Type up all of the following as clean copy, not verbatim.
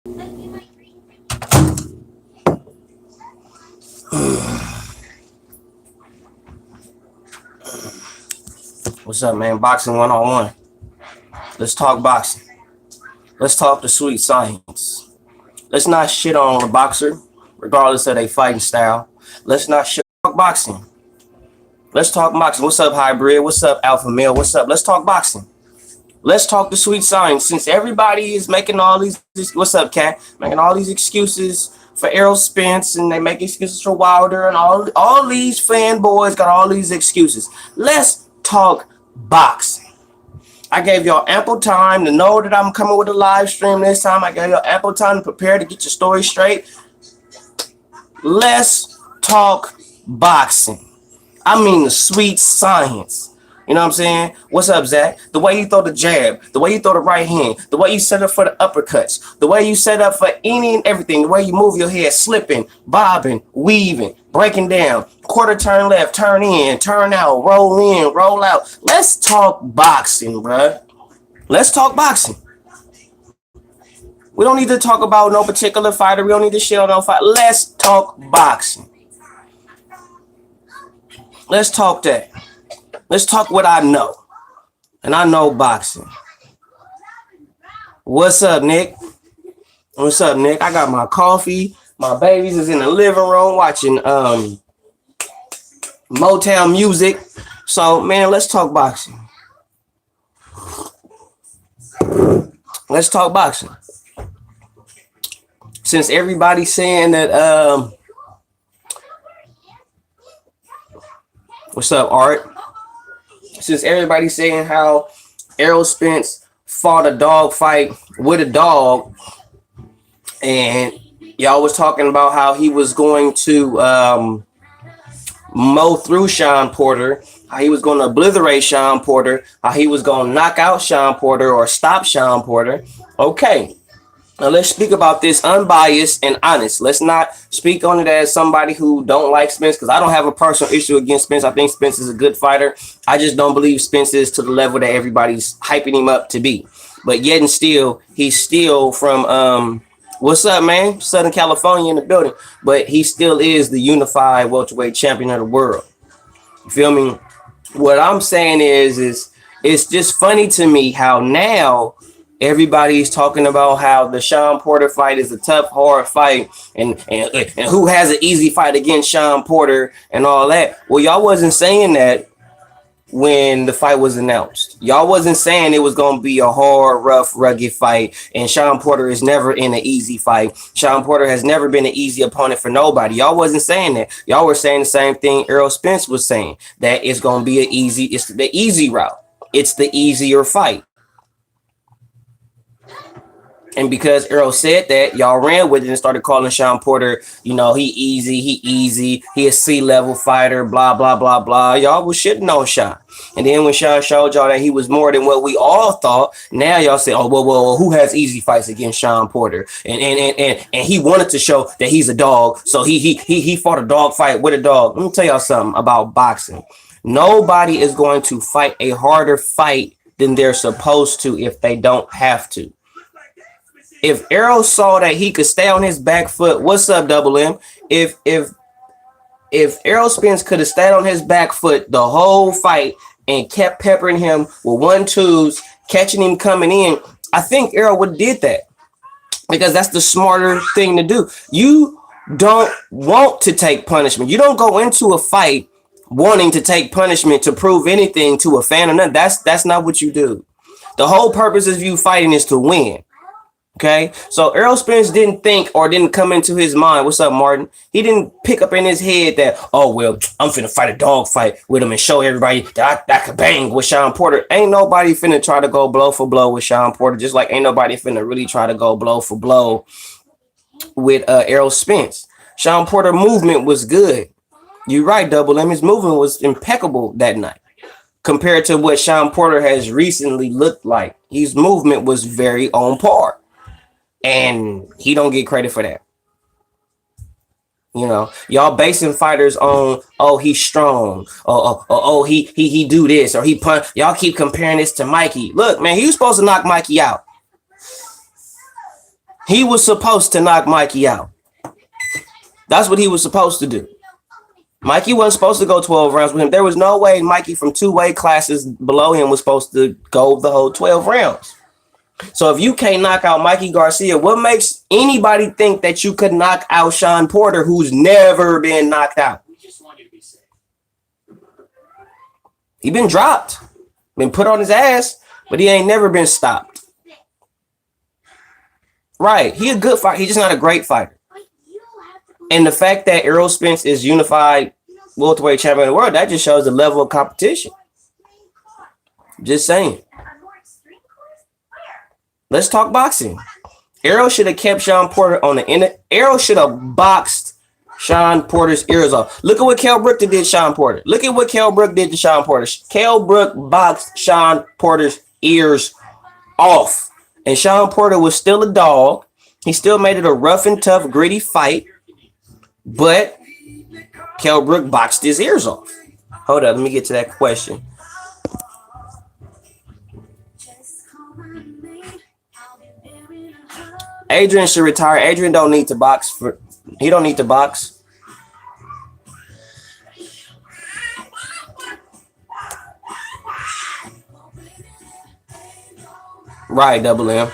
What's up, man? Boxing 101. Let's talk boxing. Let's talk the sweet science. Let's not shit on the boxer, regardless of their fighting style. Let's not shit talk boxing. Let's talk boxing. What's up, hybrid? What's up, alpha male? What's up? Let's talk boxing. Let's talk the sweet science. Since everybody is making all these, what's up, cat? Making all these excuses for Errol Spence, and they make excuses for Wilder, and all these fanboys got all these excuses. Let's talk boxing. I gave y'all ample time to know that I'm coming with a live stream this time. I gave y'all ample time to prepare to get your story straight. Let's talk boxing. I mean the sweet science. You know what I'm saying? What's up, Zach? The way you throw the jab, the way you throw the right hand, the way you set up for the uppercuts, the way you set up for any and everything, the way you move your head, slipping, bobbing, weaving, breaking down, quarter turn left, turn in, turn out, roll in, roll out. Let's talk boxing, bruh. Let's talk boxing. We don't need to talk about no particular fighter. We don't need to shit on no fight. Let's talk boxing. Let's talk that. Let's talk what I know. And I know boxing. What's up, Nick? What's up, Nick? I got my coffee. My babies is in the living room watching Motown music. So, man, let's talk boxing. Let's talk boxing. Since everybody's saying that what's up, Art? Since everybody's saying how Errol Spence fought a dog fight with a dog, and y'all was talking about how he was going to mow through Sean Porter, how he was going to obliterate Sean Porter, how he was going to knock out Sean Porter or stop Sean Porter. Okay. Now let's speak about this unbiased and honest. Let's not speak on it as somebody who don't like Spence, because I don't have a personal issue against Spence. I think Spence is a good fighter. I just don't believe Spence is to the level that everybody's hyping him up to be. But yet and still, he's still from what's up, man? Southern California in the building. But he still is the unified welterweight champion of the world. You feel me? What I'm saying is it's just funny to me how now everybody's talking about how the Sean Porter fight is a tough, hard fight, and who has an easy fight against Sean Porter and all that. Well, y'all wasn't saying that when the fight was announced. Y'all wasn't saying it was going to be a hard, rough, rugged fight, and Sean Porter is never in an easy fight. Sean Porter has never been an easy opponent for nobody. Y'all wasn't saying that. Y'all were saying the same thing Errol Spence was saying, that it's going to be it's the easy route. It's the easier fight. And because Errol said that, y'all ran with it and started calling Sean Porter, he easy, he a C-level fighter, blah, blah, blah, blah. Y'all was shitting on Sean. And then when Sean showed y'all that he was more than what we all thought, now y'all say, oh, well, who has easy fights against Sean Porter? And he wanted to show that he's a dog, so he fought a dog fight with a dog. Let me tell y'all something about boxing. Nobody is going to fight a harder fight than they're supposed to if they don't have to. If Errol saw that he could stay on his back foot, what's up, Double M? If Errol Spence could have stayed on his back foot the whole fight and kept peppering him with 1-2s, catching him coming in, I think Errol would have did that, because that's the smarter thing to do. You don't want to take punishment. You don't go into a fight wanting to take punishment to prove anything to a fan or nothing. That's not what you do. The whole purpose of you fighting is to win. Okay, so Errol Spence didn't think, or didn't come into his mind. What's up, Martin? He didn't pick up in his head that, oh, well, I'm finna fight a dog fight with him and show everybody that I could bang with Sean Porter. Ain't nobody finna try to go blow for blow with Sean Porter, just like ain't nobody finna really try to go blow for blow with Errol Spence. Sean Porter movement was good. You're right, Double M. His movement was impeccable that night compared to what Sean Porter has recently looked like. His movement was very on par. And he don't get credit for that. Y'all basing fighters on, oh, he's strong, oh, he do this, or he punch. Y'all keep comparing this to Mikey. Look, man, he was supposed to knock Mikey out. He was supposed to knock Mikey out. That's what he was supposed to do. Mikey wasn't supposed to go 12 rounds with him. There was no way Mikey from 2 weight classes below him was supposed to go the whole 12 rounds. So if you can't knock out Mikey Garcia, what makes anybody think that you could knock out Sean Porter, who's never been knocked out? He been dropped, been put on his ass, but he ain't never been stopped. Right. He a good fighter. He's just not a great fighter. And the fact that Errol Spence is unified welterweight champion of the world, that just shows the level of competition. Just saying. Let's talk boxing. Errol should have kept Sean Porter on the end. Errol should have boxed Sean Porter's ears off. Look at what Kell Brook did to Sean Porter. Look at what Kell Brook did to Sean Porter. Kell Brook boxed Sean Porter's ears off. And Sean Porter was still a dog. He still made it a rough and tough, gritty fight. But Kell Brook boxed his ears off. Hold up, let me get to that question. Adrian should retire. Adrian don't need to box. He don't need to box. Right, Double M.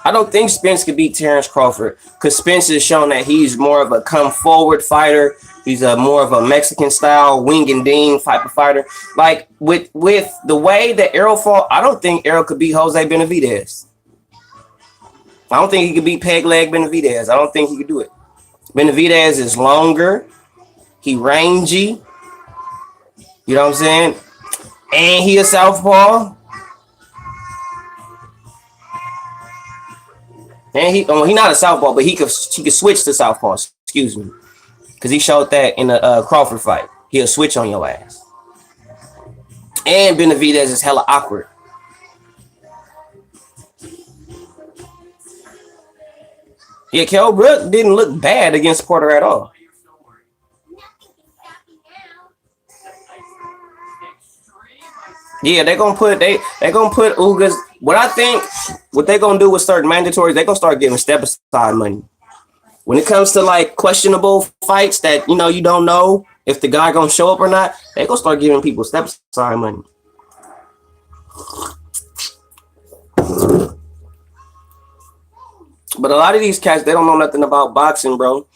I don't think Spence could beat Terrence Crawford because Spence has shown that he's more of a come forward fighter. He's a more of a Mexican style wing and ding type of fighter. Like with the way that Errol fought, I don't think Errol could beat Jose Benavidez. I don't think he could beat Peg Leg Benavidez. I don't think he could do it. Benavidez is longer. He rangy. You know what I'm saying? And he a southpaw. And he not a southpaw, but he could switch to southpaw. Excuse me, because he showed that in the Crawford fight. He'll switch on your ass. And Benavidez is hella awkward. Yeah, Kell Brook didn't look bad against Porter at all. Yeah, they're gonna put Ugas. What I think what they're gonna do with certain mandatories, they're gonna start giving step aside money. When it comes to like questionable fights that you don't know if the guy gonna show up or not, they're gonna start giving people step aside money. But a lot of these cats, they don't know nothing about boxing, bro.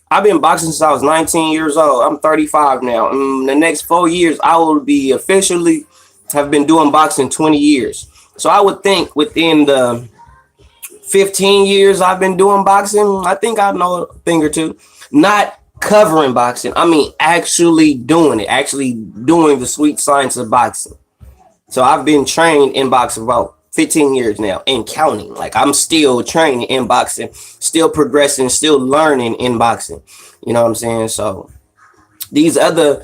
I've been boxing since I was 19 years old. I'm 35 now. In the next 4 years, I will be officially have been doing boxing 20 years. So I would think within the 15 years I've been doing boxing, I think I know a thing or two. Not covering boxing. I mean, actually doing it. Actually doing the sweet science of boxing. So I've been trained in boxing about 15 years now and counting. Like I'm still training in boxing, still progressing, still learning in boxing. You know what I'm saying? So these other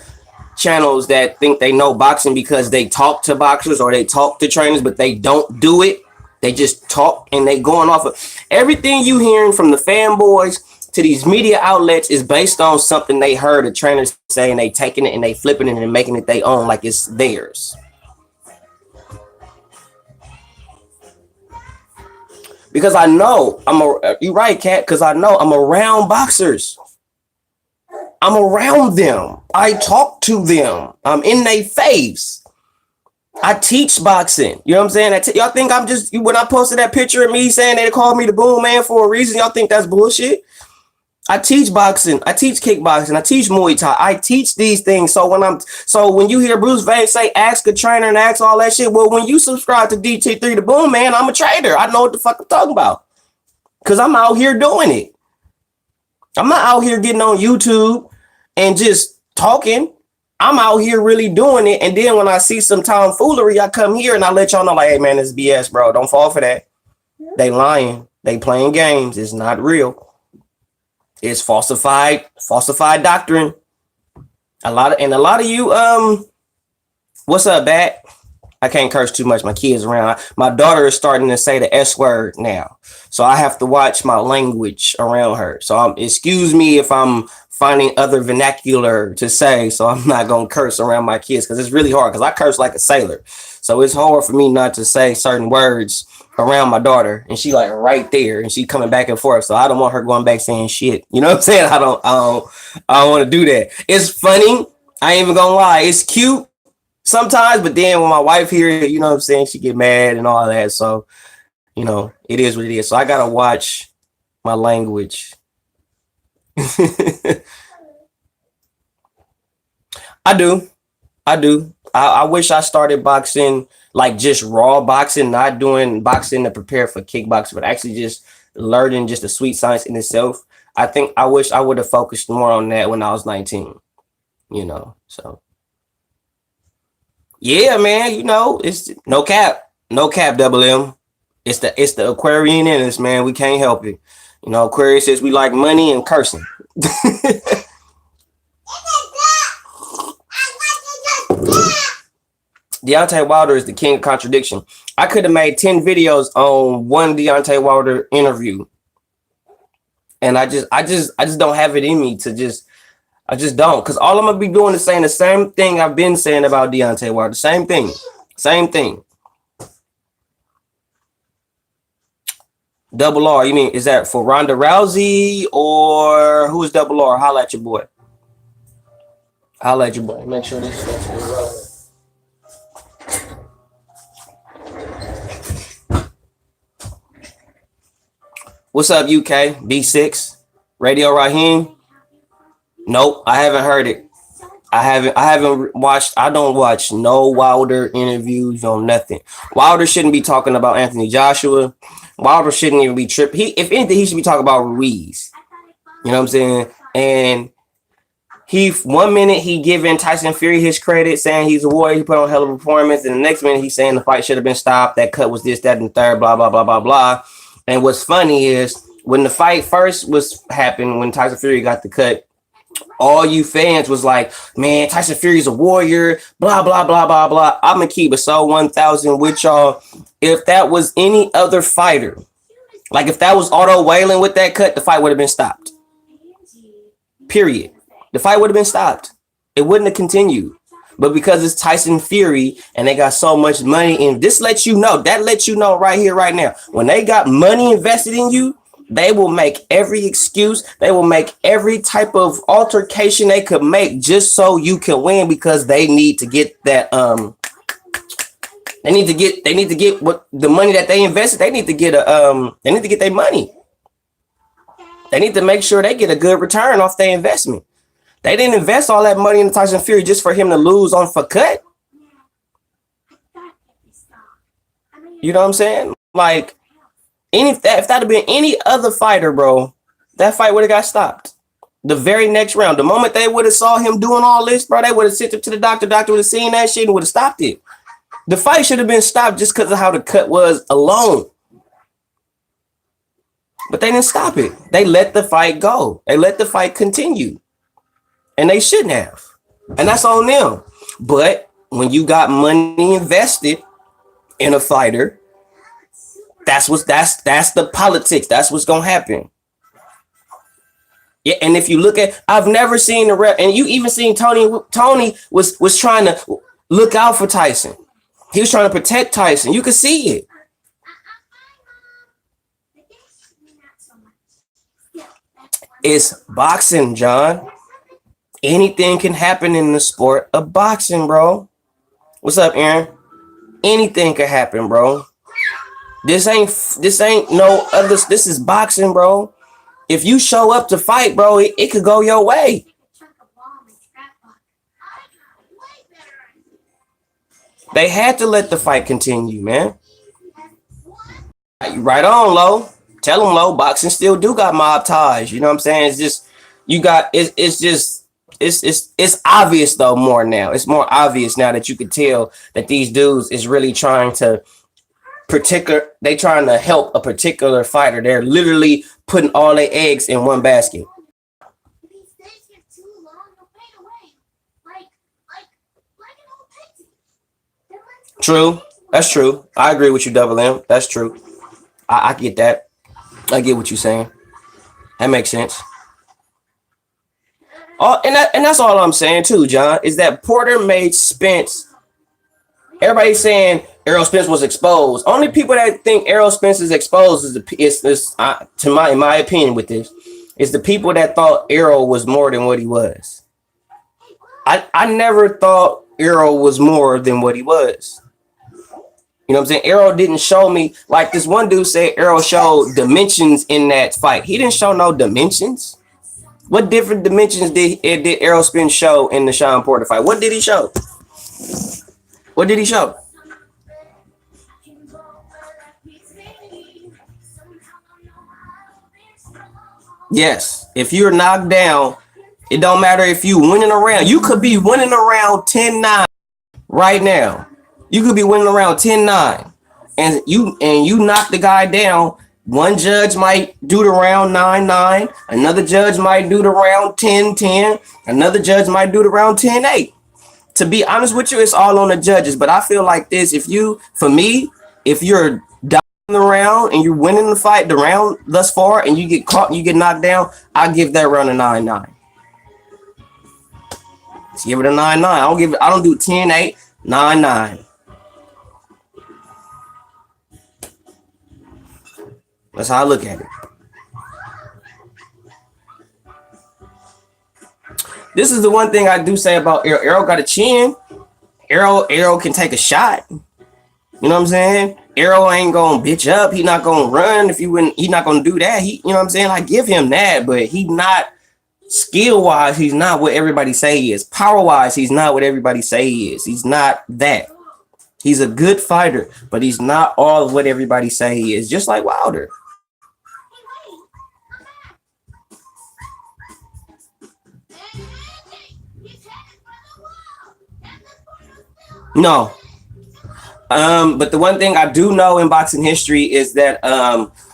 channels that think they know boxing because they talk to boxers or they talk to trainers, but they don't do it. They just talk and they going off of everything you hearing from the fanboys to these media outlets is based on something they heard a trainer say and they taking it and they flipping it and making it their own like it's theirs. Because I know you're right, Kat, because I know I'm around boxers. I'm around them. I talk to them. I'm in their face. I teach boxing. You know what I'm saying? Y'all think I'm just, when I posted that picture of me saying they called me the Boom Man for a reason, y'all think that's bullshit? I teach boxing. I teach kickboxing. I teach Muay Thai. I teach these things. So when you hear Bruce Vane say, ask a trainer and ask all that shit, well, when you subscribe to DT3, the Boom Man, I'm a trader. I know what the fuck I'm talking about. Because I'm out here doing it. I'm not out here getting on YouTube and just talking. I'm out here really doing it. And then when I see some tomfoolery, I come here and I let y'all know, like, hey, man, this is BS, bro. Don't fall for that. They lying. They playing games. It's not real. It's falsified doctrine. A lot of you, what's up, Bat? I can't curse too much. My kids around. My daughter is starting to say the S word now. So I have to watch my language around her. So excuse me if I'm finding other vernacular to say, so I'm not gonna curse around my kids because it's really hard because I curse like a sailor. So it's hard for me not to say certain words around my daughter, and she like right there, and she coming back and forth. So I don't want her going back saying shit. You know what I'm saying? I don't want to do that. It's funny. I ain't even gonna lie. It's cute sometimes, but then when my wife hear it, you know what I'm saying, she get mad and all that. So it is what it is. So I gotta watch my language. I do. I do. I wish I started boxing like just raw boxing, not doing boxing to prepare for kickboxing, but actually just learning just the sweet science in itself. I think I wish I would have focused more on that when I was 19, So yeah, man, it's no cap, double M. It's the Aquarian in us, man. We can't help it. Aquarius says we like money and cursing. Deontay Wilder is the king of contradiction. I could have made 10 videos on one Deontay Wilder interview. And I just don't have it in me I just don't. Because all I'm going to be doing is saying the same thing I've been saying about Deontay Wilder. Same thing. Same thing. Double R, you mean, is that for Ronda Rousey or who's Double R? Holla at your boy. Holla at your boy. Make sure this stuff is relevant. What's up, UK? B6? Radio Raheem? Nope, I haven't heard it. I haven't watched. I don't watch no Wilder interviews on nothing. Wilder shouldn't be talking about Anthony Joshua. Wilder shouldn't even be tripping. If anything, he should be talking about Ruiz. You know what I'm saying? And he 1 minute he giving Tyson Fury his credit, saying he's a warrior, he put on a hell of a performance, and the next minute he's saying the fight should have been stopped. That cut was this, that, and the third. Blah blah blah blah blah. And what's funny is when the fight first was happening, when Tyson Fury got the cut, all you fans was like, man, Tyson Fury's a warrior, blah, blah, blah, blah, blah. I'm going to keep it so 1,000 with y'all. If that was any other fighter, like if that was Otto Whalen with that cut, the fight would have been stopped. Period. The fight would have been stopped. It wouldn't have continued. But because it's Tyson Fury and they got so much money, and this lets you know, that lets you know right here, right now, when they got money invested in you, they will make every excuse. They will make every type of altercation they could make just so you can win, because they need to get that. They need to get what the money that they invested. They need to get they need to get their money. They need to make sure they get a good return off their investment. They didn't invest all that money in Tyson Fury just for him to lose on for cut. You know what I'm saying? Like, if that had been any other fighter, bro, that fight would have got stopped. The very next round, the moment they would have saw him doing all this, bro, they would have sent him to the doctor. Doctor would have seen that shit and would have stopped it. The fight should have been stopped just because of how the cut was alone. But they didn't stop it. They let the fight go. They let the fight continue. And they shouldn't have. And that's on them. But when you got money invested in a fighter, that's the politics. That's what's gonna happen. Yeah, and if you look at, I've never seen the rep, and you even seen Tony was trying to look out for Tyson. He was trying to protect Tyson. You could see it. It's boxing, John. Anything can happen in the sport of boxing, bro. What's up, Aaron? Anything can happen, bro. This ain't no other. This is boxing, bro. If you show up to fight, bro, it could go your way. They had to let the fight continue, man. Right on, Lo. Tell them, Lo, boxing still do got mob ties. You know what I'm saying? It's just, it's obvious though more now. It's more obvious now that you could tell that these dudes is really trying to they trying to help a particular fighter. They're literally putting all their eggs in one basket. True. That's true. I agree with you, Double M. That's true. I get that. I get what you're saying. That makes sense. And that's all I'm saying too, John, is that Porter made Spence. Everybody's saying Errol Spence was exposed. Only people that think Errol Spence is exposed in my opinion, with this, is the people that thought Errol was more than what he was. I never thought Errol was more than what he was. You know what I'm saying? Errol didn't show me, like this one dude said Errol showed dimensions in that fight. He didn't show no dimensions. What different dimensions did Errol Spence show in the Sean Porter fight? What did he show? What did he show? Yes. If you're knocked down, it don't matter if you winning around. You could be winning around 10-9 right now. You could be winning around 10-9. And you knock the guy down. One judge might do the round 9-9. Another judge might do the round 10-10. Another judge might do the round 10-8. To be honest with you, it's all on the judges. But I feel like this, if you're down the round and you're winning the fight, the round thus far, and you get caught and you get knocked down, I give that round a 9-9. Let's give it a 9-9. I don't do 10-8, 9-9. That's how I look at it. This is the one thing I do say about Errol. Errol got a chin. Errol can take a shot. You know what I'm saying? Errol ain't gonna bitch up. He not gonna run if you wouldn't. He not gonna do that. You know what I'm saying? I give him that, but he not skill wise. He's not what everybody say he is. Power wise, he's not what everybody say he is. He's not that. He's a good fighter, but he's not all of what everybody say he is. Just like Wilder. No. But the one thing I do know in boxing history is that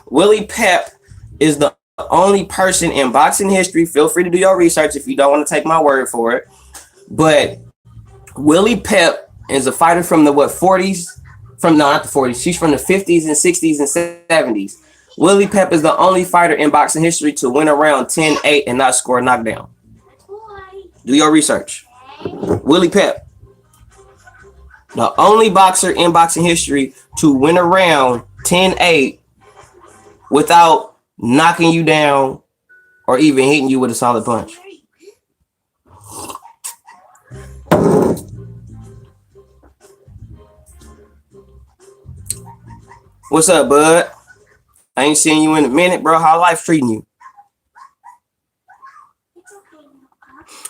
Willie Pep is the only person in boxing history. Feel free to do your research if you don't want to take my word for it. But Willie Pep is a fighter from the 40s? Not the 40s. She's from the 50s and 60s and 70s. Willie Pep is the only fighter in boxing history to win around 10-8 and not score a knockdown. Do your research. Willie Pep. The only boxer in boxing history to win around 10-8 without knocking you down or even hitting you with a solid punch. What's up, bud? I ain't seen you in a minute, bro. How life treating you?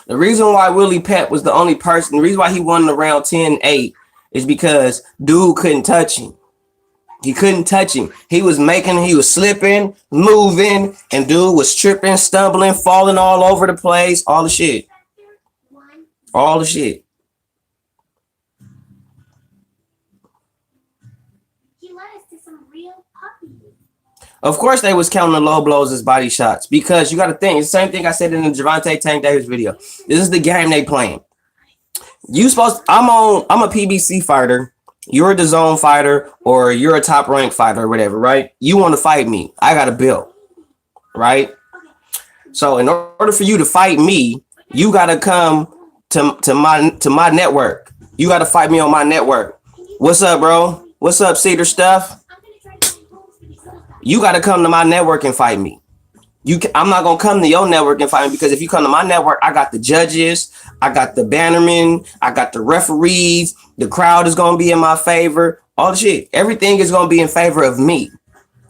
The reason why Willie Pep was the only person, the reason why he won around 10-8 is because dude couldn't touch him. He couldn't touch him. He was slipping, moving, and dude was tripping, stumbling, falling all over the place, all the shit. All the shit. Of course, they was counting the low blows as body shots because you got to think. It's the same thing I said in the Gervonta Tank Davis video. This is the game they playing. I'm a PBC fighter. You're a DAZN fighter, or you're a top ranked fighter, or whatever, right? You want to fight me? I got a belt, right? So in order for you to fight me, you got to come to my network. You got to fight me on my network. What's up, bro? What's up, Cedar Stuff? You got to come to my network and fight me. I'm not going to come to your network and fight me, because if you come to my network, I got the judges, I got the bannermen, I got the referees, the crowd is going to be in my favor, all the shit. Everything is going to be in favor of me.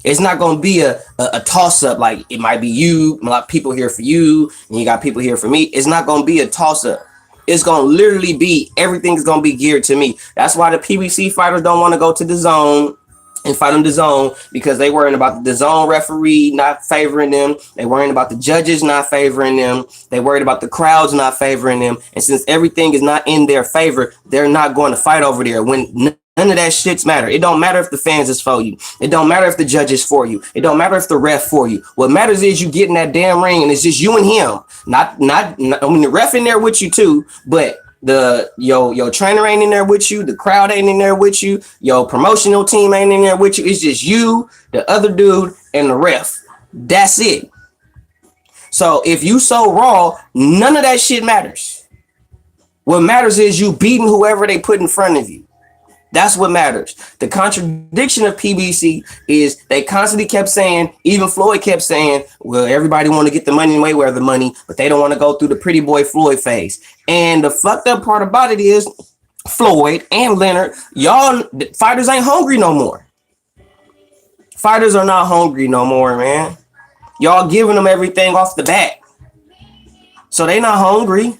It's not going to be a toss up. Like it might be you, a lot of people here for you, and you got people here for me. It's not going to be a toss up. It's going to literally be, everything's going to be geared to me. That's why the PBC fighters don't want to go to the zone and fight on the zone, because they worrying about the zone referee not favoring them. They worrying about the judges not favoring them. They worried about the crowds not favoring them. And since everything is not in their favor, they're not going to fight over there when none of that shits matter. It don't matter if the fans is for you. It don't matter if the judge is for you. It don't matter if the ref for you. What matters is you get in that damn ring and it's just you and him. Not I mean, the ref in there with you too, but your trainer ain't in there with you, the crowd ain't in there with you, your promotional team ain't in there with you. It's just you, the other dude, and the ref. That's it. So if you so raw, none of that shit matters. What matters is you beating whoever they put in front of you. That's what matters. The contradiction of PBC is they constantly kept saying, even Floyd kept saying, well, everybody want to get the money and Mayweather the money, but they don't want to go through the pretty boy Floyd phase. And the fucked up part about it is Floyd and Leonard, y'all fighters ain't hungry no more. Fighters are not hungry no more, man. Y'all giving them everything off the bat. So they not hungry.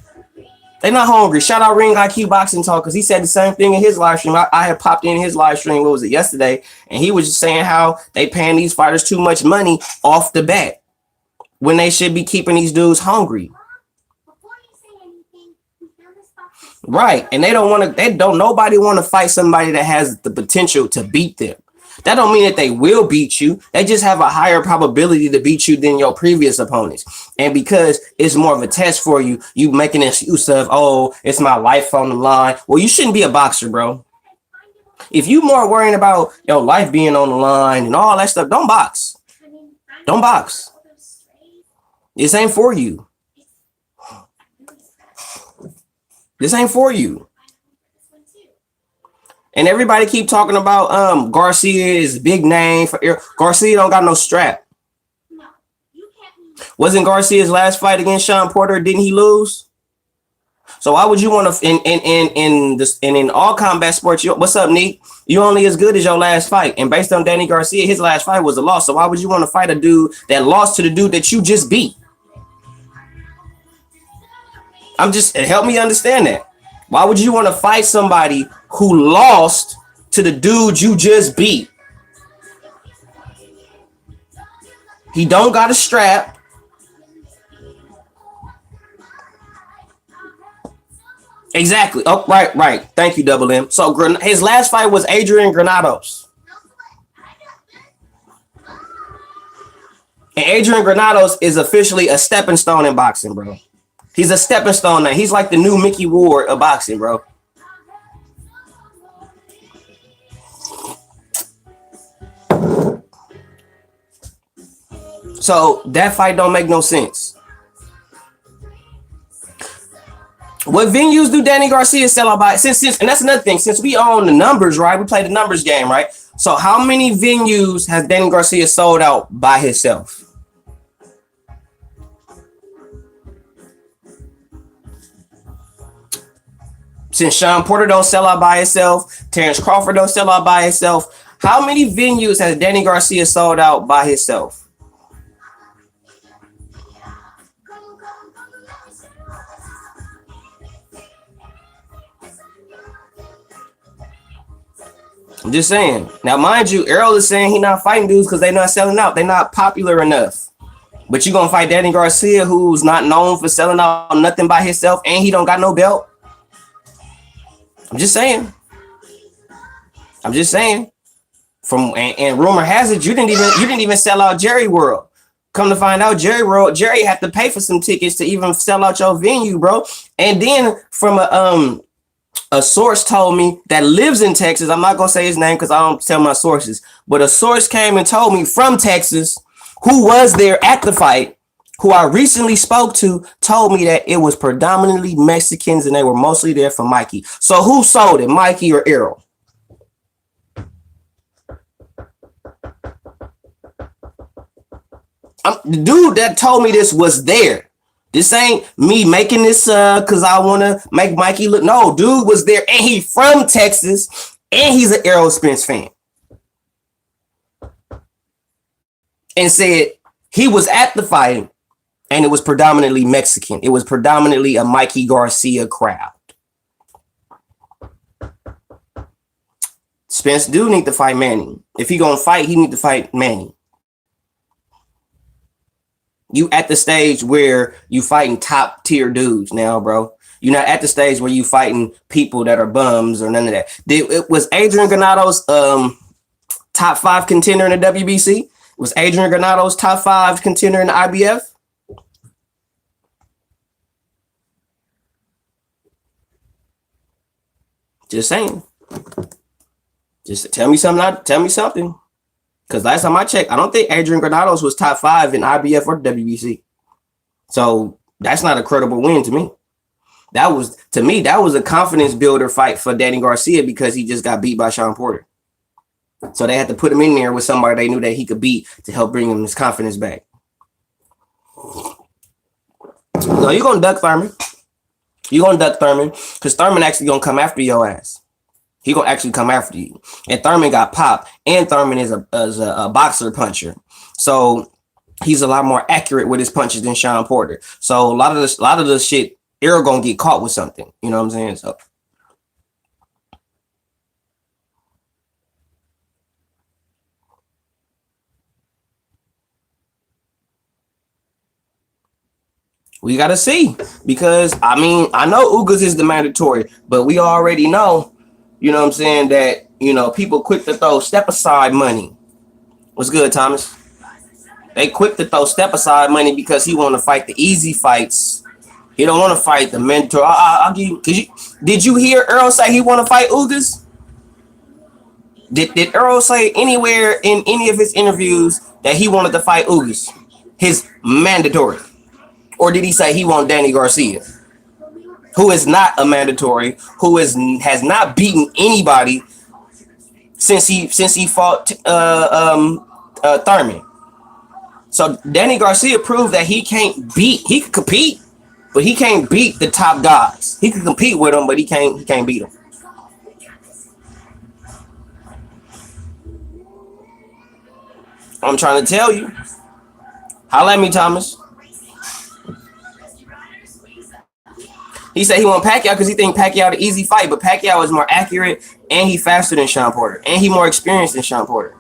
They not hungry. Shout out Ring IQ Boxing Talk, because he said the same thing in his live stream. I had popped in his live stream, what was it, yesterday, and he was just saying how they paying these fighters too much money off the bat when they should be keeping these dudes hungry. Right. And nobody want to fight somebody that has the potential to beat them. That don't mean that they will beat you. They just have a higher probability to beat you than your previous opponents. And because it's more of a test for you, you making an excuse of, oh, it's my life on the line. Well, you shouldn't be a boxer, bro. If you more worrying about your life being on the line and all that stuff, don't box. Don't box. This ain't for you. This ain't for you. And everybody keep talking about Garcia is big name for Garcia don't got no strap. Wasn't Garcia's last fight against Sean Porter? Didn't he lose? So why would you want to in all combat sports? What's up, Nick? You only as good as your last fight. And based on Danny Garcia, his last fight was a loss. So why would you want to fight a dude that lost to the dude that you just beat? Help me understand that. Why would you want to fight somebody who lost to the dude you just beat? He don't got a strap. Exactly. Oh, right. Thank you, Double M. So his last fight was Adrian Granados. And Adrian Granados is officially a stepping stone in boxing, bro. He's a stepping stone now. He's like the new Mickey Ward of boxing, bro. So that fight don't make no sense. What venues do Danny Garcia sell out by? Since and that's another thing. Since we own the numbers, right? We play the numbers game, right? So how many venues has Danny Garcia sold out by himself? Since Sean Porter don't sell out by himself, Terrence Crawford don't sell out by himself, how many venues has Danny Garcia sold out by himself? I'm just saying. Now, mind you, Errol is saying he's not fighting dudes because they're not selling out. They're not popular enough. But you're going to fight Danny Garcia, who's not known for selling out nothing by himself, and he don't got no belt? I'm just saying. And rumor has it you didn't even sell out Jerry World. Come to find out, Jerry had to pay for some tickets to even sell out your venue, bro. And then from a source told me that lives in Texas. I'm not gonna say his name because I don't tell my sources, but a source came and told me from Texas, who was there at the fight, who I recently spoke to, told me that it was predominantly Mexicans and they were mostly there for Mikey. So who sold it, Mikey or Errol? The dude that told me this was there. This ain't me making this because I want to make Mikey look. No, dude was there and he from Texas and he's an Errol Spence fan. And said he was at the fight and it was predominantly Mexican. It was predominantly a Mikey Garcia crowd. Spence do need to fight Manny. If he gonna fight, he need to fight Manny. You at the stage where you fighting top tier dudes now, bro. You're not at the stage where you fighting people that are bums or none of that. It was Adrian Granados top 5 contender in the WBC? Was Adrian Granados top 5 contender in the IBF? Just saying. Just tell me something. Tell me something. Because last time I checked, I don't think Adrian Granados was top 5 in IBF or WBC. So that's not a credible win to me. That was a confidence builder fight for Danny Garcia because he just got beat by Sean Porter. So they had to put him in there with somebody they knew that he could beat to help bring him his confidence back. No, you're gonna duck Thurman. You're gonna duck Thurman because Thurman actually gonna come after your ass. He gonna actually come after you. And Thurman got popped, and Thurman is a boxer puncher, so he's a lot more accurate with his punches than Sean Porter. So a lot of the shit, Errol gonna get caught with something. You know what I'm saying? So. We gotta see, because I mean, I know Ugas is the mandatory, but we already know, you know what I'm saying, that, you know, people quick to throw step aside money. What's good, Thomas? They quick to throw step aside money because he want to fight the easy fights. He don't want to fight the mentor. I'll give you. Did you hear Earl say he want to fight Ugas? Did Earl say anywhere in any of his interviews that he wanted to fight Ugas, his mandatory? Or did he say he want Danny Garcia, who is not a mandatory, who has not beaten anybody since he fought Thurman? So Danny Garcia proved that he can compete, but he can't beat the top guys. He can compete with them, but he can't beat them. I'm trying to tell you. Holla at me, Thomas. He said he want Pacquiao because he think Pacquiao the easy fight, but Pacquiao is more accurate and he faster than Sean Porter, and he more experienced than Sean Porter.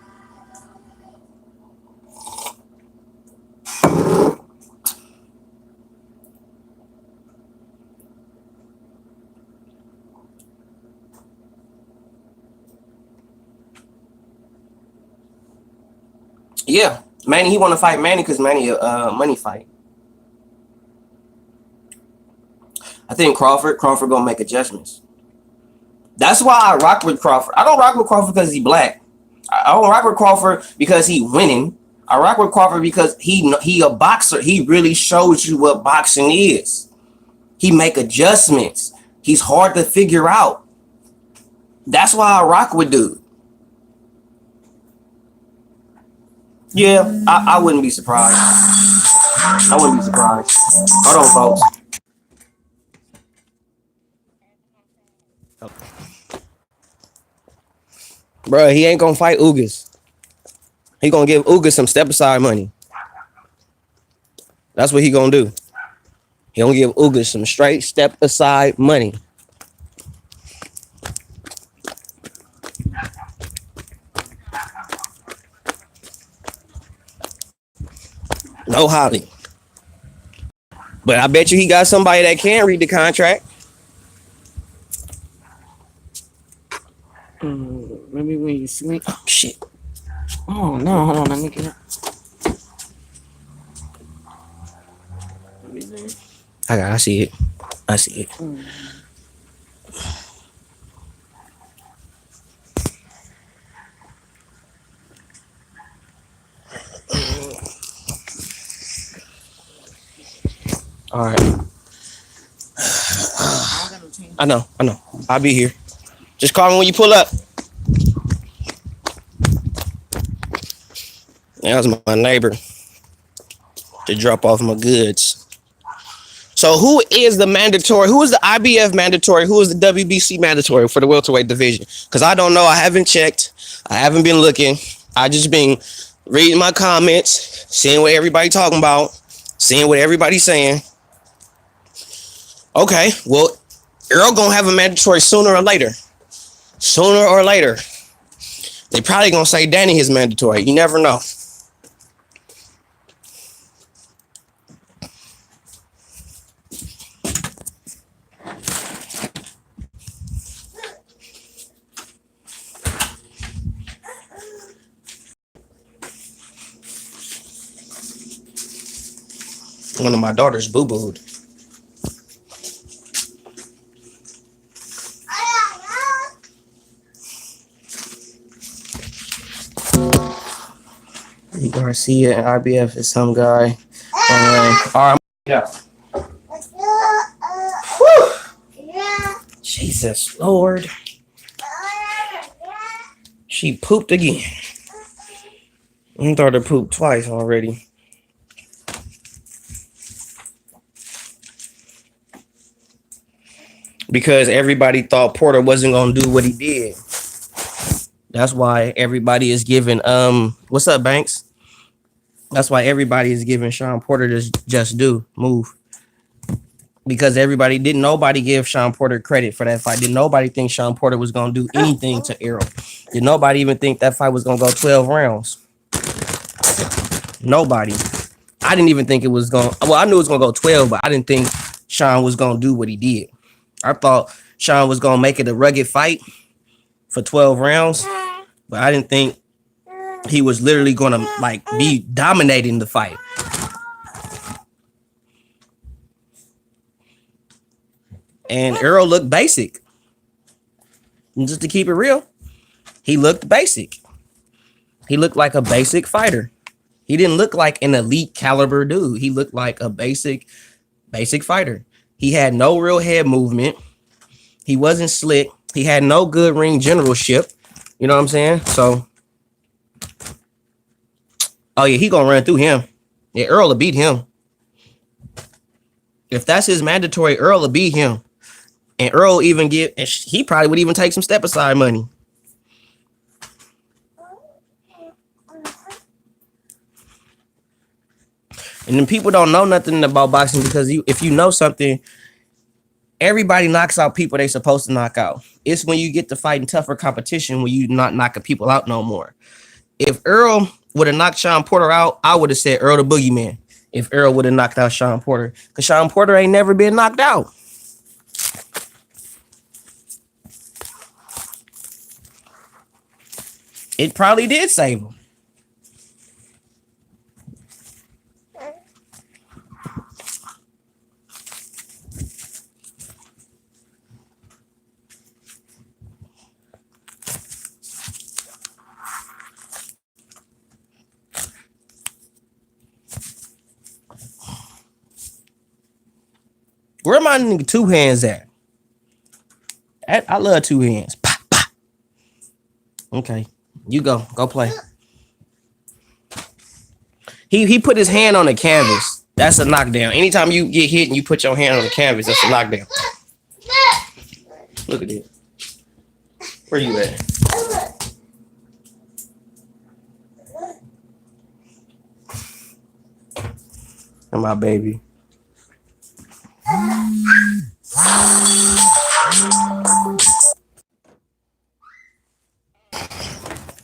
Yeah, Manny, he want to fight Manny because Manny money fight. I think Crawford gonna make adjustments. That's why I rock with Crawford. I don't rock with Crawford because he's black. I don't rock with Crawford because he winning. I rock with Crawford because he a boxer. He really shows you what boxing is. He make adjustments. He's hard to figure out. That's why I rock with dude. Yeah, I wouldn't be surprised. I wouldn't be surprised. Hold on, folks. Bro, he ain't gonna fight Ugas. He gonna give Ugas some step aside money. That's what he gonna do. He gonna give Ugas some straight step aside money. No Holly. But I bet you he got somebody that can read the contract. Maybe when you sleep. Oh shit. Oh no, hold on, let me get it. I see it. I see it. All right. I know. I'll be here. Just call me when you pull up. That was my neighbor to drop off my goods. So who is the mandatory? Who is the IBF mandatory? Who is the WBC mandatory for the welterweight division? Because I don't know. I haven't checked. I haven't been looking. I just been reading my comments, seeing what everybody talking about, seeing what everybody's saying. Okay, well, Earl gonna have a mandatory sooner or later. Sooner or later. They probably gonna say Danny is mandatory. You never know. One of my daughters boo-booed. Garcia and IBF is some guy. All right. Yeah. Whew. Jesus Lord. She pooped again. I thought her pooped twice already. Because everybody thought Porter wasn't gonna do what he did. That's why everybody is giving what's up, Banks? That's why everybody is giving Sean Porter this just do move. Because nobody give Sean Porter credit for that fight. Did nobody think Sean Porter was gonna do anything to Errol? Did nobody even think that fight was gonna go 12 rounds? Nobody. I didn't even think it was going. Well, I knew it was gonna go 12, but I didn't think Sean was gonna do what he did. I thought Sean was gonna make it a rugged fight for 12 rounds, but I didn't think he was literally gonna like be dominating the fight. And Errol looked basic. And just to keep it real, he looked basic. He looked like a basic fighter. He didn't look like an elite caliber dude. He looked like a basic fighter. He had no real head movement. He wasn't slick. He had no good ring generalship. You know what I'm saying? So, oh yeah, he gonna run through him. Yeah, Earl will beat him. If that's his mandatory, Earl will beat him. And Earl he probably would even take some step aside money. And then people don't know nothing about boxing because if you know something, everybody knocks out people they supposed to knock out. It's when you get to fighting tougher competition when you not knocking people out no more. If Earl would have knocked Sean Porter out, I would have said Earl the Boogeyman. If Earl would have knocked out Sean Porter, because Sean Porter ain't never been knocked out. It probably did save him. Where my nigga two hands at? I love two hands. Pop, pop. Okay, you go play. He put his hand on the canvas. That's a knockdown. Anytime you get hit and you put your hand on the canvas, that's a knockdown. Look at it. Where you at? And my baby.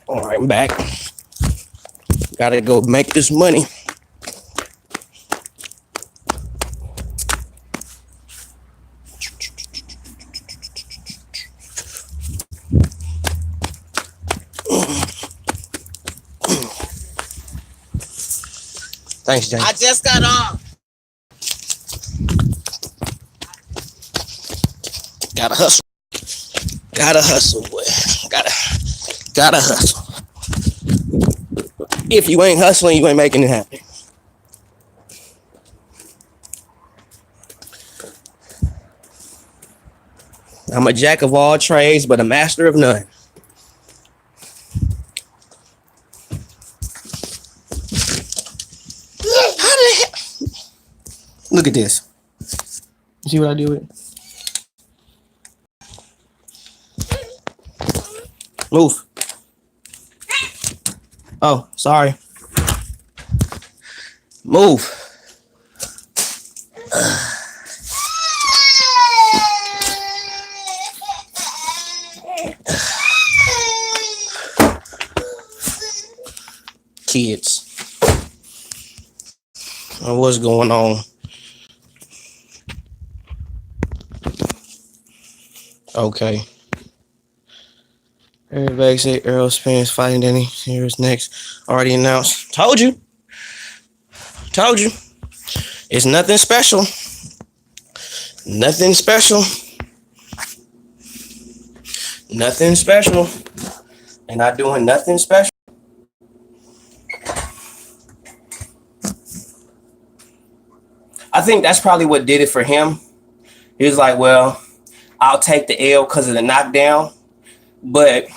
All right, I'm back. Gotta go make this money. Thanks, James. I just got off. Gotta hustle. Gotta hustle, boy. Gotta hustle. If you ain't hustling, you ain't making it happen. I'm a jack of all trades, but a master of none. How the hell? Look at this. You see what I do with it? Move. Oh, sorry. Move. Kids. What's going on? Okay. Everybody say Errol Spence fighting Danny. Here's next. Already announced. Told you. It's nothing special. Nothing special. Nothing special. They're not doing nothing special. I think that's probably what did it for him. He was like, well, I'll take the L because of the knockdown. But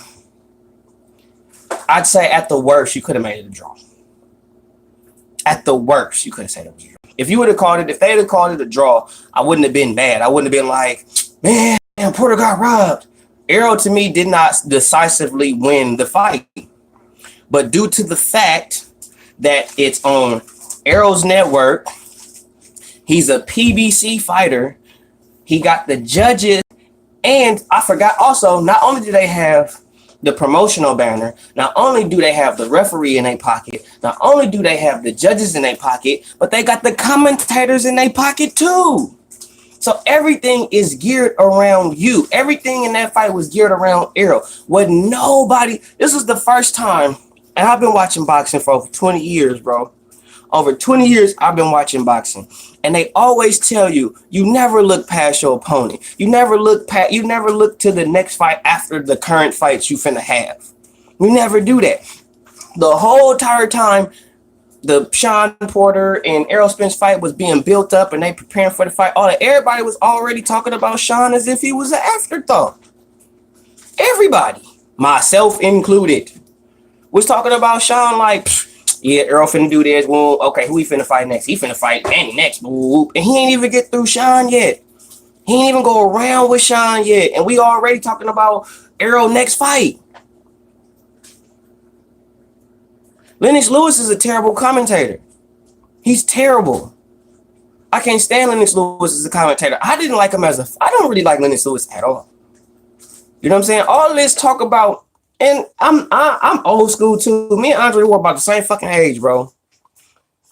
I'd say at the worst, you could have made it a draw. At the worst, you could have said it was a draw. If you would have called it, if they'd have called it a draw, I wouldn't have been mad. I wouldn't have been like, man, Porter got robbed. Errol, to me, did not decisively win the fight. But due to the fact that it's on Errol's network, he's a PBC fighter. He got the judges. And I forgot also, not only do they have the promotional banner, not only do they have the referee in their pocket, not only do they have the judges in their pocket, but they got the commentators in their pocket too. So everything is geared around you. Everything in that fight was geared around Errol. With nobody, this was the first time, and I've been watching boxing for over 20 years, bro. Over 20 years, I've been watching boxing. And they always tell you, you never look past your opponent. You never look to the next fight after the current fights you finna have. We never do that. The whole entire time, the Sean Porter and Errol Spence fight was being built up and they preparing for the fight. Everybody was already talking about Sean as if he was an afterthought. Everybody, myself included, was talking about Sean like, yeah, Errol finna do this. Well, okay, who he finna fight next? He finna fight Manny next. And he ain't even get through Sean yet. He ain't even go around with Sean yet. And we already talking about Errol next fight. Lennox Lewis is a terrible commentator. He's terrible. I can't stand Lennox Lewis as a commentator. I don't really like Lennox Lewis at all. You know what I'm saying? All this talk about, and I'm old school too. Me and Andre were about the same fucking age, bro.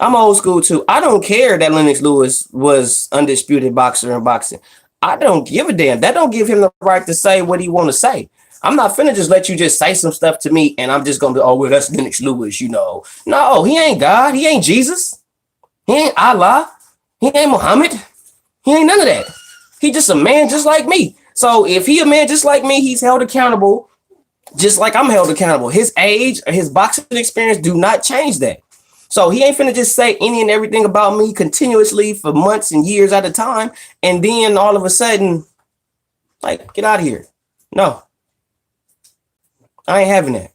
I'm old school too. I don't care that Lennox Lewis was undisputed boxer in boxing. I don't give a damn. That don't give him the right to say what he want to say. I'm not finna just let you just say some stuff to me and I'm just gonna be, oh, well, that's Lennox Lewis, you know. No, he ain't God. He ain't Jesus. He ain't Allah. He ain't Muhammad. He ain't none of that. He just a man just like me. So if he a man just like me, he's held accountable just like I'm held accountable. His age or his boxing experience do not change that. So he ain't finna just say any and everything about me continuously for months and years at a time. And then all of a sudden, like, get out of here. No. I ain't having that.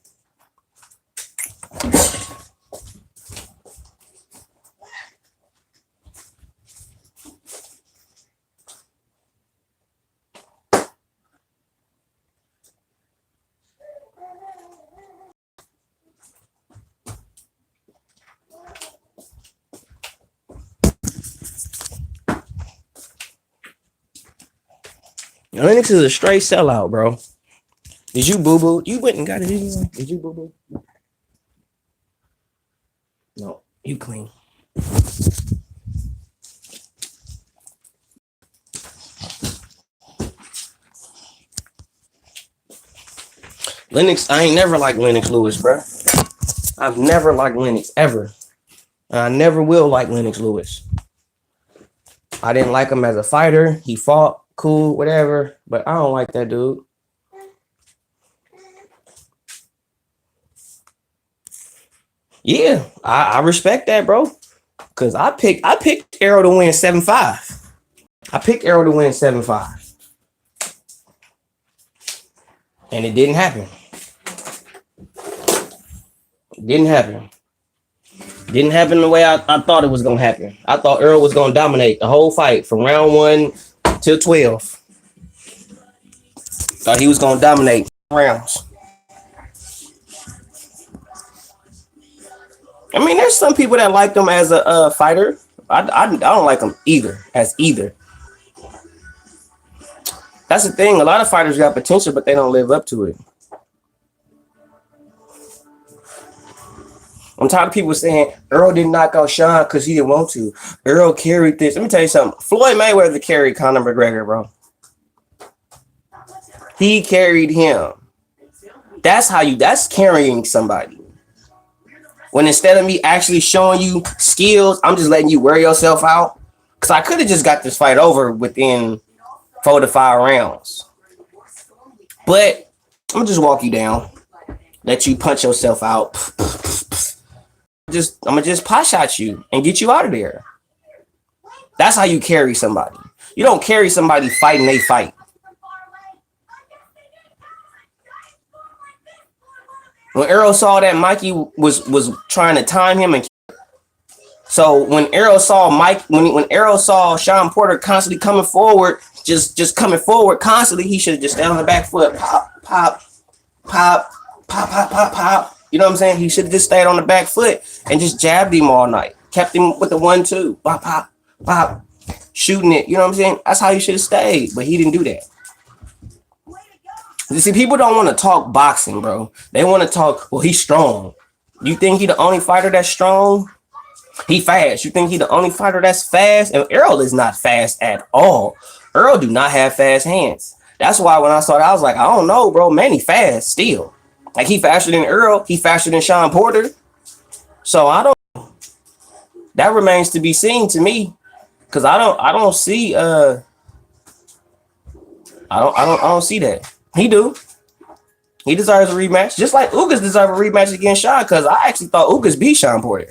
Lennox is a straight sellout, bro. Did you boo-boo? You went and got it anyway? Did you boo-boo? No, you clean. Lennox, I ain't never liked Lennox Lewis, bro. I've never liked Lennox, ever. I never will like Lennox Lewis. I didn't like him as a fighter. He fought, cool, whatever. But I don't like that dude. Yeah, I respect that, bro. Cause I picked Errol to win 7-5. I picked Errol to win 7-5. And it didn't happen. It didn't happen. Didn't happen the way I thought it was gonna happen. I thought Errol was gonna dominate the whole fight from round 1 till 12. Thought he was gonna dominate rounds. I mean, there's some people that like him as a fighter. I don't like him either, as either. That's the thing. A lot of fighters got potential, but they don't live up to it. I'm tired of people saying Errol didn't knock out Sean because he didn't want to. Errol carried this. Let me tell you something. Floyd Mayweather carried Conor McGregor, bro. He carried him. That's carrying somebody. When instead of me actually showing you skills, I'm just letting you wear yourself out. Because I could have just got this fight over within 4 to 5 rounds. But I'm going to just walk you down. Let you punch yourself out. I'm going to just pot shot you and get you out of there. That's how you carry somebody. You don't carry somebody fighting they fight. When Arrow saw that Mikey was trying to time him, and so when Arrow saw when Arrow saw Sean Porter constantly coming forward, just coming forward constantly, he should have just stayed on the back foot, pop, pop, pop, pop, pop, pop, pop. You know what I'm saying? He should have just stayed on the back foot and just jabbed him all night, kept him with the 1-2, pop, pop, pop, shooting it. You know what I'm saying? That's how he should have stayed, but he didn't do that. You see, people don't want to talk boxing, bro. They want to talk, well, he's strong. You think he the only fighter that's strong? He fast. You think he the only fighter that's fast? And Errol is not fast at all. Errol do not have fast hands. That's why when I saw that, I was like, I don't know, bro. Man, he fast still. Like, he faster than Errol. He faster than Sean Porter. So I don't. That remains to be seen to me, because I don't see I don't see that. He do. He deserves a rematch, just like Ugas deserves a rematch against Sean. Because I actually thought Ugas beat Sean Porter.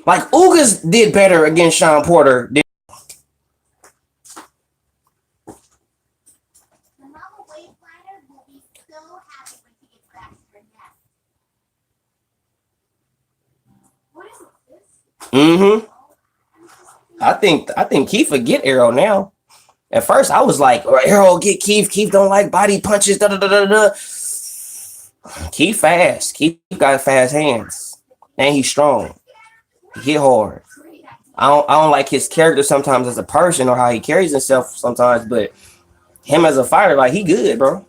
Like, Ugas did better against Sean Porter than. Mm-hmm. I think Keith forget Arrow now. At first, I was like, Arrow get Keith. Keith don't like body punches. Da da da da da. Keith fast. Keith got fast hands, and he's strong. He hit hard. I don't like his character sometimes as a person or how he carries himself sometimes, but him as a fighter, like, he good, bro.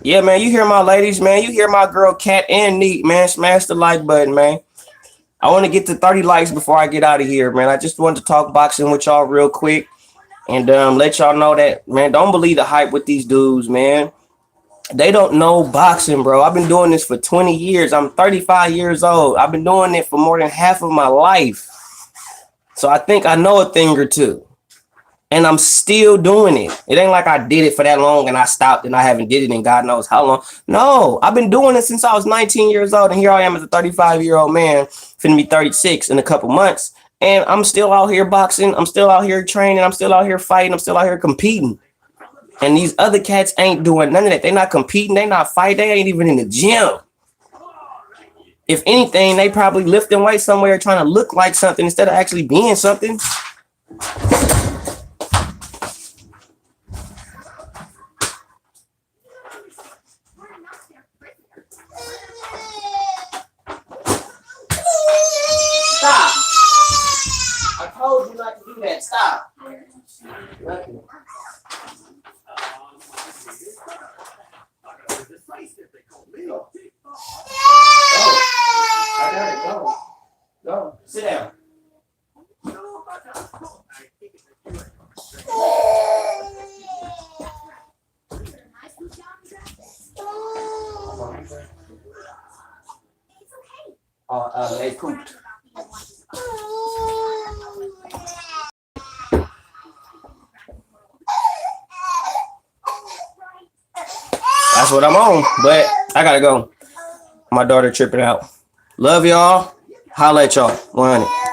Yeah, man, you hear my ladies, man. You hear my girl Cat and Neat, man. Smash the like button, man. I want to get to 30 likes before I get out of here, man. I just wanted to talk boxing with y'all real quick and let y'all know that, man, don't believe the hype with these dudes, man. They don't know boxing, bro. I've been doing this for 20 years. I'm 35 years old. I've been doing it for more than half of my life. So I think I know a thing or two. And I'm still doing it. It ain't like I did it for that long and I stopped and I haven't did it in God knows how long. No, I've been doing it since I was 19 years old. And here I am as a 35-year-old man, finna be 36 in a couple months. And I'm still out here boxing. I'm still out here training. I'm still out here fighting. I'm still out here competing. And these other cats ain't doing none of that. They're not competing. They not fighting. They ain't even in the gym. If anything, they probably lifting weights somewhere trying to look like something instead of actually being something. Stop. I told you not to do that. Stop. Nothing. I got it. Go. Go. Sit down. They pooped. That's what I'm on, but I gotta go. My daughter tripping out. Love y'all. Holla at y'all. 100.